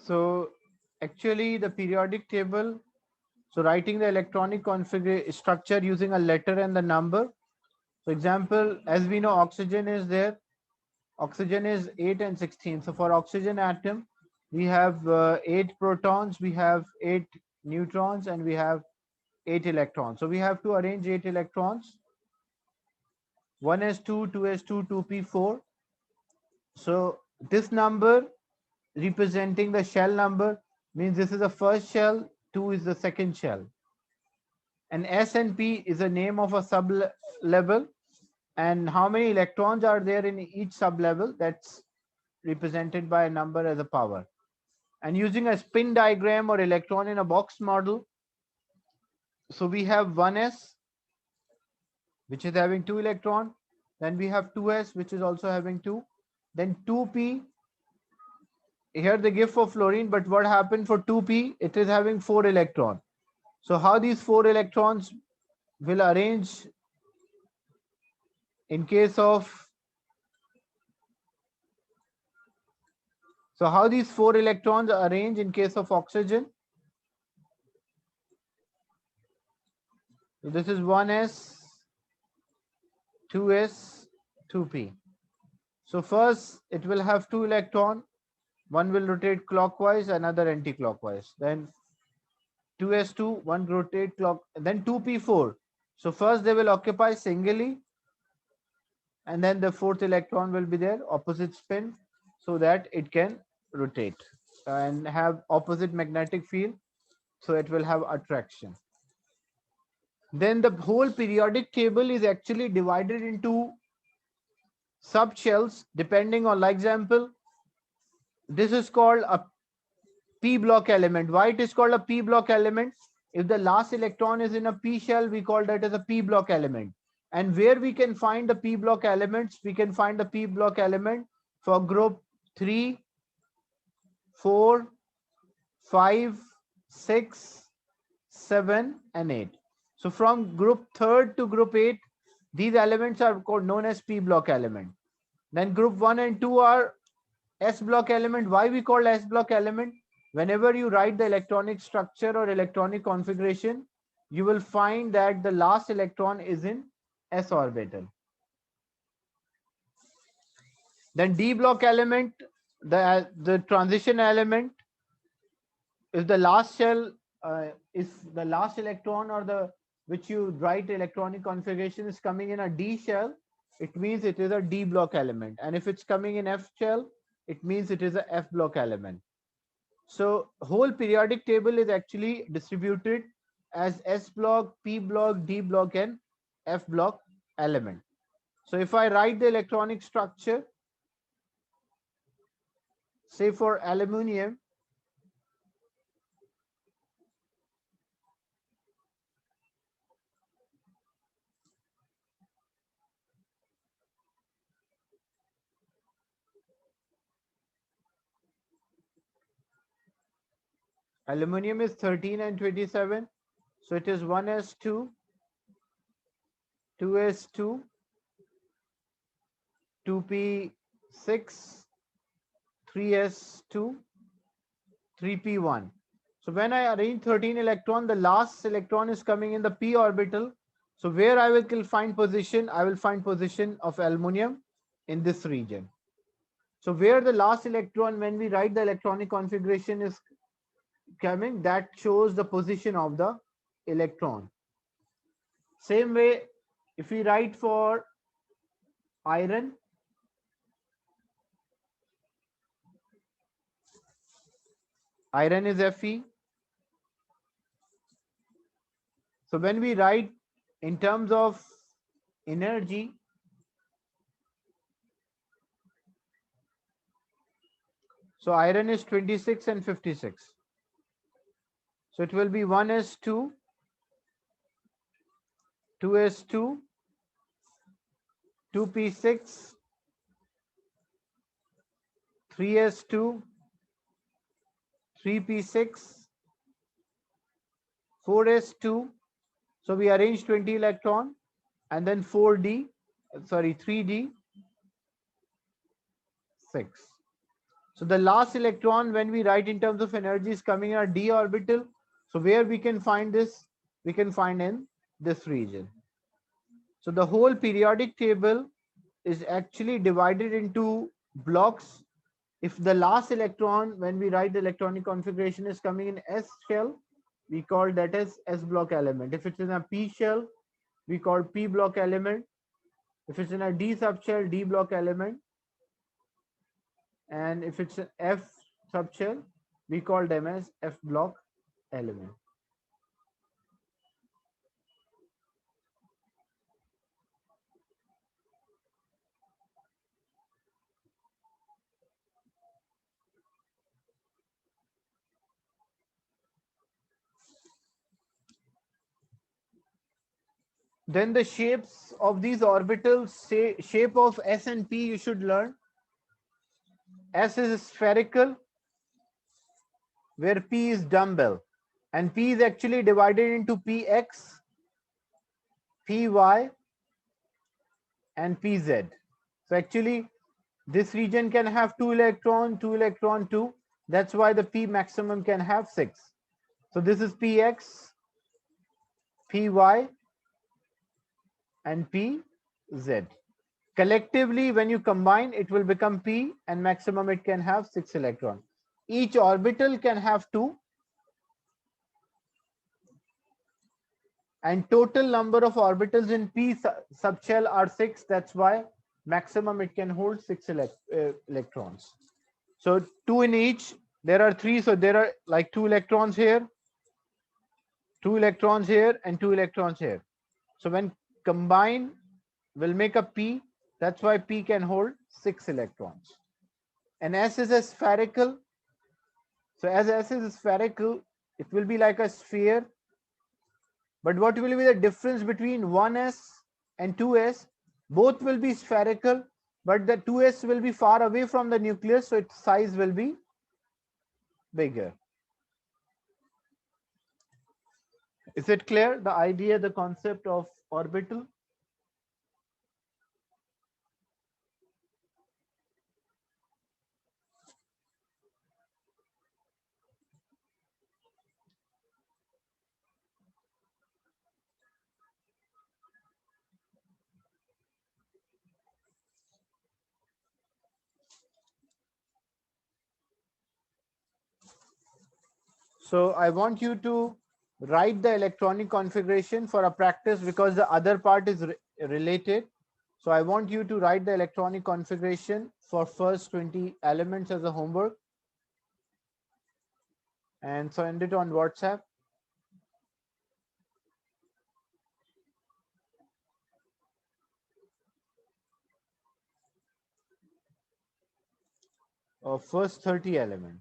So actually the periodic table, so writing the electronic configuration structure using a letter and the number. For example, as we know, oxygen is there. Oxygen is 8 and 16. So for oxygen atom, we have 8 protons, we have 8 neutrons, and we have 8 electrons. So we have to arrange 8 electrons. 1s2, 2s2, 2p4. So this number representing the shell number means this is the first shell, 2 is the second shell. And S and P is the name of a sub level, and how many electrons are there in each sub level, that's represented by a number as a power. And using a spin diagram or electron in a box model, so we have 1s which is having 2 electron, then we have 2s which is also having 2, then 2p. Here they give for fluorine, but what happened for 2p, it is having 4 electron. So how these 4 electrons will arrange in case of, so how these 4 electrons arrange in case of oxygen. So this is 1s, 2s, 2p. So first it will have 2 electron, one will rotate clockwise, another anti-clockwise. Then 2s2, one rotate clock, then 2p4. So first they will occupy singly, and then the fourth electron will be there, opposite spin, so that it can rotate and have opposite magnetic field, so it will have attraction. Then the whole periodic table is actually divided into subshells depending on, like example, this is called a p block element. Why it is called a p block element? If the last electron is in a p shell, we call that as a p block element. And where we can find the p block elements, we can find the p block element for group 3, 4, 5, 6, 7, and 8. So from group 3rd to group 8, these elements are called known as p block element. Then group 1 and 2 are s block element. Why we call s block element? Whenever you write the electronic structure or electronic configuration, you will find that the last electron is in s orbital. Then d block element, the transition element, if the last shell if the last electron or the which you write electronic configuration is coming in a d shell, it means it is a d block element. And if it's coming in f shell, it means it is a f block element. So whole periodic table is actually distributed as s block, p block, d block, and f block element. So if I write the electronic structure, say for aluminum, aluminum is 13 and 27. So it is 1s2, 2s2, 2p6, 3s2, 3p1. So when I arrange 13 electron, the last electron is coming in the p orbital. So where I will find position, I will find position of aluminum in this region. So where the last electron, when we write the electronic configuration is coming, that shows the position of the electron. Same way, if we write for iron, iron is Fe. So when we write in terms of energy, so iron is 26 and 56. So it will be 1s2, 2s2, 2p6, 3s2, 3p6, 4s2. So we arrange 20 electron, and then 3d, 6. So the last electron, when we write in terms of energy, is coming in a d orbital. So where we can find this? We can find in this region. So the whole periodic table is actually divided into blocks. If the last electron, when we write the electronic configuration, is coming in S shell, we call that as S block element. If it's in a P shell, we call P block element. If it's in a D subshell, D block element. And if it's an F subshell, we call them as F block element. Then the shapes of these orbitals, say shape of S and P, you should learn. S is spherical, where P is dumbbell, and P is actually divided into Px, Py, and Pz. So actually, this region can have 2 electron, 2 electron, 2. That's why the P maximum can have 6. So this is Px, Py, and Pz. Collectively, when you combine, it will become P, and maximum it can have 6 electrons. Each orbital can have 2, and total number of orbitals in P subshell are 6. That's why maximum it can hold 6 electrons. So 2 in each. There are 3, so there are like 2 electrons here, 2 electrons here, and 2 electrons here. So when combined, will make a P. That's why P can hold 6 electrons. And S is a spherical. So as S is spherical, it will be like a sphere. But what will be the difference between 1s and 2s? Both will be spherical, but the 2s will be far away from the nucleus, so its size will be bigger. Is it clear? The idea, the concept of orbital? So I want you to write the electronic configuration for a practice, because the other part is related. So I want you to write the electronic configuration for first 20 elements as a homework and send it on WhatsApp. Of first 30 elements.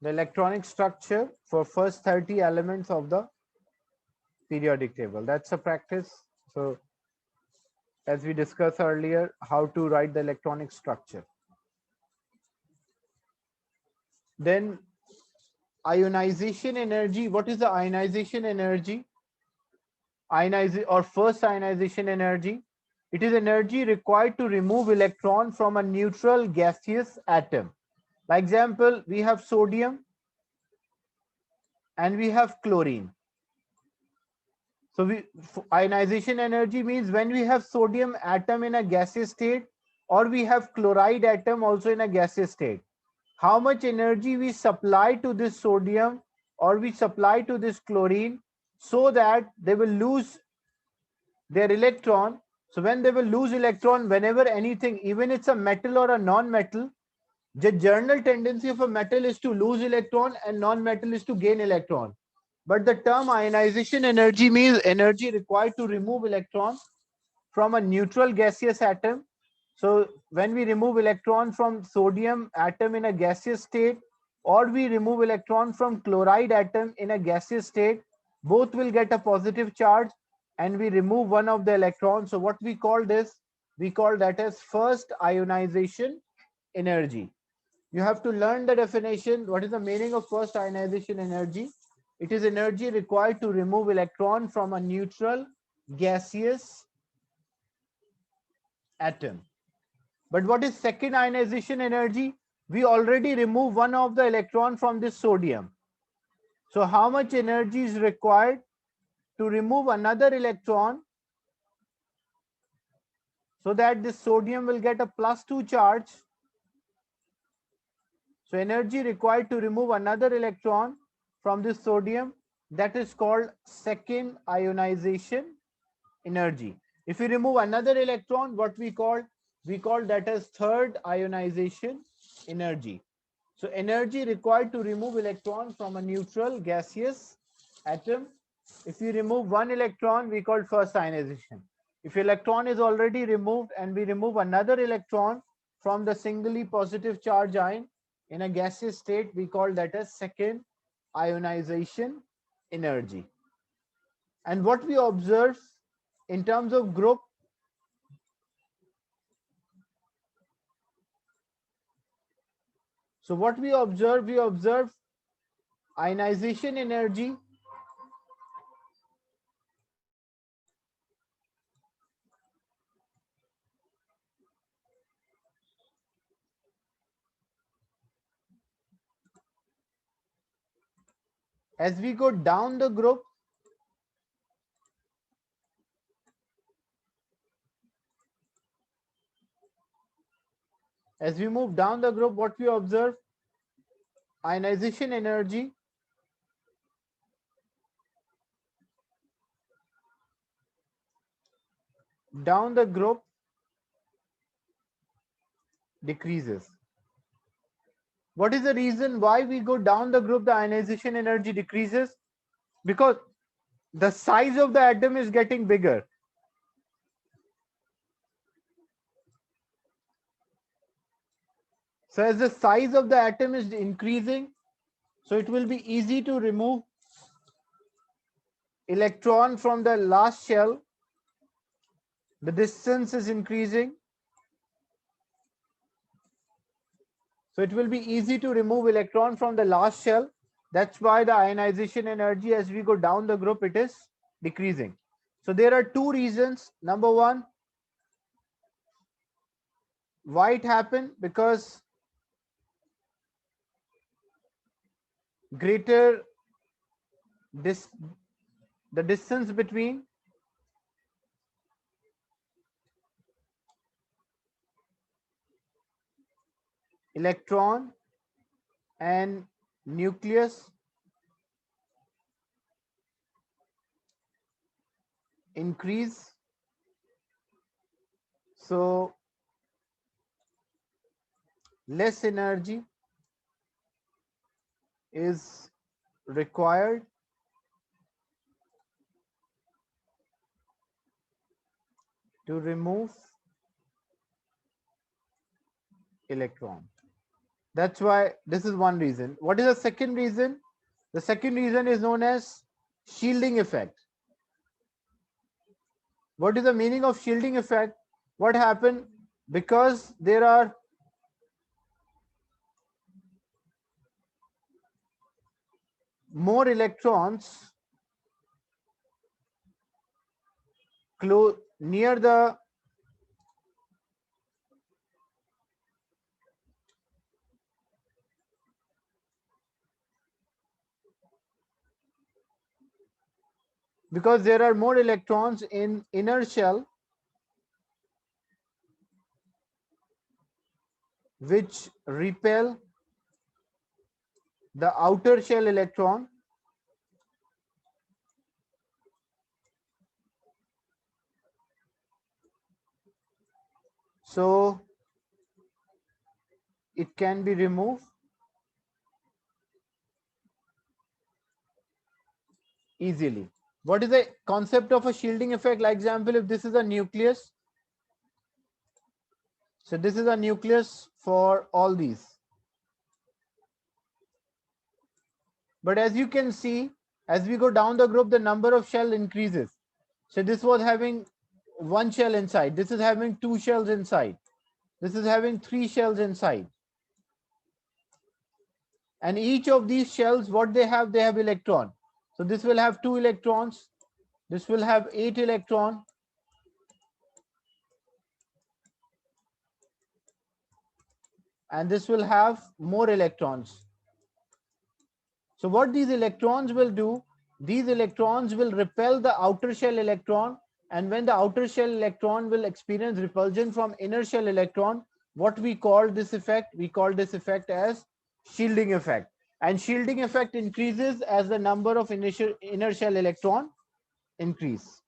The electronic structure for first 30 elements of the periodic table. That's a practice. So as we discussed earlier, how to write the electronic structure. Then ionization energy. What is the ionization energy? First ionization energy. It is energy required to remove electron from a neutral gaseous atom. Like example, we have sodium and we have chlorine. So ionization energy means when we have sodium atom in a gaseous state, or we have chloride atom also in a gaseous state, how much energy we supply to this sodium or we supply to this chlorine, so that they will lose their electron. So when they will lose electron, whenever anything, even it's a metal or a non-metal, the general tendency of a metal is to lose electron and non-metal is to gain electron. But the term ionization energy means energy required to remove electron from a neutral gaseous atom. So when we remove electron from sodium atom in a gaseous state, or we remove electron from chloride atom in a gaseous state, both will get a positive charge, and we remove one of the electrons. So what we call this? We call that as first ionization energy. You have to learn the definition. What is the meaning of first ionization energy? It is energy required to remove electron from a neutral gaseous atom. But what is second ionization energy? We already remove one of the electron from this sodium. So how much energy is required to remove another electron so that this sodium will get a +2 charge? So energy required to remove another electron from this sodium, that is called second ionization energy. If we remove another electron, what we call that as third ionization energy. So energy required to remove electron from a neutral gaseous atom. If we remove one electron, we call first ionization. If electron is already removed and we remove another electron from the singly positive charge ion in a gaseous state, we call that as second ionization energy. And what we observe in terms of group, so what we observe ionization energy as we go down the group. As we move down the group, what we observe? Ionization energy down the group decreases. What is the reason why we go down the group, the ionization energy decreases? Because the size of the atom is getting bigger. So as the size of the atom is increasing, so it will be easy to remove electron from the last shell. The distance is increasing. So it will be easy to remove electron from the last shell. That's why the ionization energy as we go down the group, it is decreasing. So there are two reasons. Number one, why it happened? Because greater the distance between electron and nucleus increase. So less energy is required to remove electron. That's why this is one reason. What is the second reason? The second reason is known as shielding effect. What is the meaning of shielding effect? What happened? Because there are more electrons close near the because there are more electrons in inner shell which repel the outer shell electron. So it can be removed easily. What is the concept of a shielding effect? Like example, if this is a nucleus, so this is a nucleus for all these. But as you can see, as we go down the group, the number of shell increases. So this was having one shell inside. This is having two shells inside. This is having 3 shells inside. And each of these shells, what they have electron. So this will have 2 electrons. This will have 8 electron. And this will have more electrons. So what these electrons will do, these electrons will repel the outer shell electron, and when the outer shell electron will experience repulsion from inner shell electron, what we call this effect? We call this effect as shielding effect. And shielding effect increases as the number of inner shell electron increase.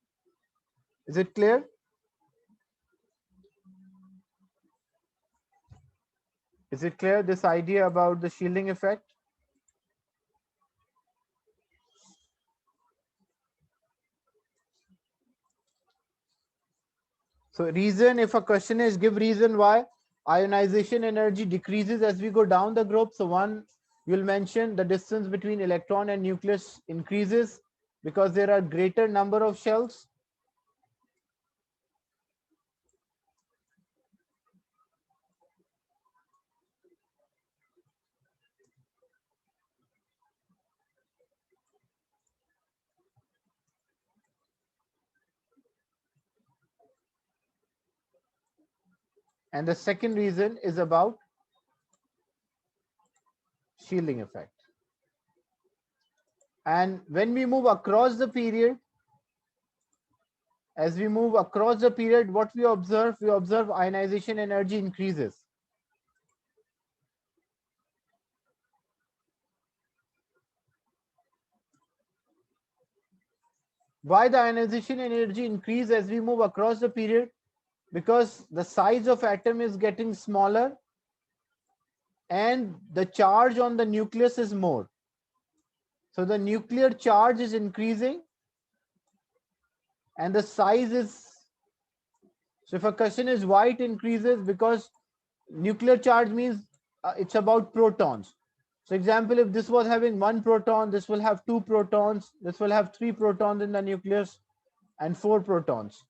Is it clear? Is it clear, this idea about the shielding effect? So reason, if a question is give reason why ionization energy decreases as we go down the group. So one, you'll mention the distance between electron and nucleus increases because there are greater number of shells. And the second reason is about shielding effect. And when we move across the period, as we move across the period, what we observe? We observe ionization energy increases. Why the ionization energy increase as we move across the period? Because the size of atom is getting smaller and the charge on the nucleus is more. So the nuclear charge is increasing and the size is, so if a question is why it increases, because nuclear charge means it's about protons. So example, if this was having 1 proton, this will have 2 protons, this will have 3 protons in the nucleus and 4 protons.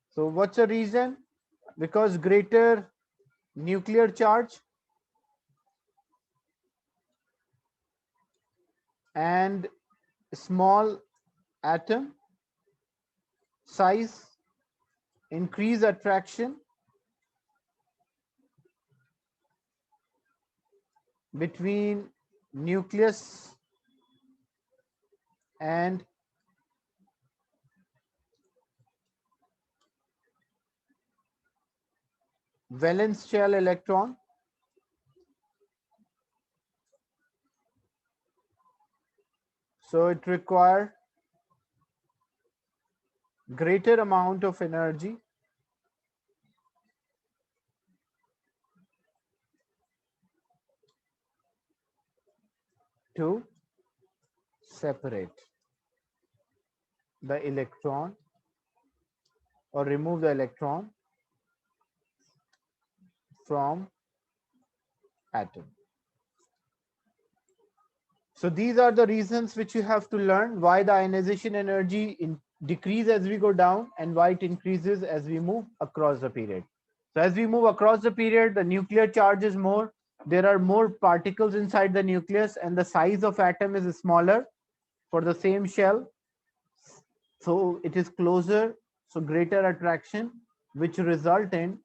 So what's the reason? Because greater nuclear charge and small atom size increase attraction between nucleus and valence shell electron. So it requires greater amount of energy to separate the electron or remove the electron from atom. So these are the reasons which you have to learn, why the ionization energy decrease as we go down and why it increases as we move across the period. So as we move across the period, the nuclear charge is more, there are more particles inside the nucleus and the size of atom is smaller for the same shell. So it is closer, so greater attraction, which result in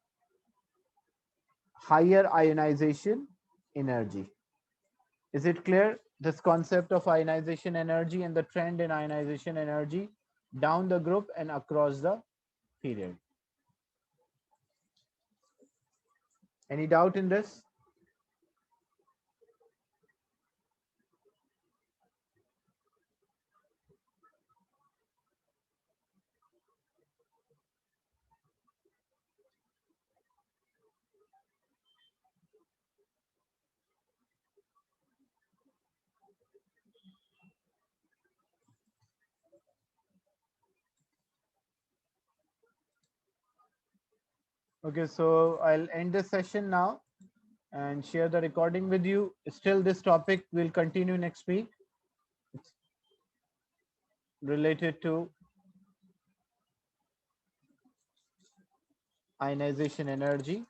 higher ionization energy. Is it clear? This concept of ionization energy and the trend in ionization energy down the group and across the period. Any doubt in this? Okay, so I'll end this session now and share the recording with you. Still, this topic will continue next week. It's related to ionization energy.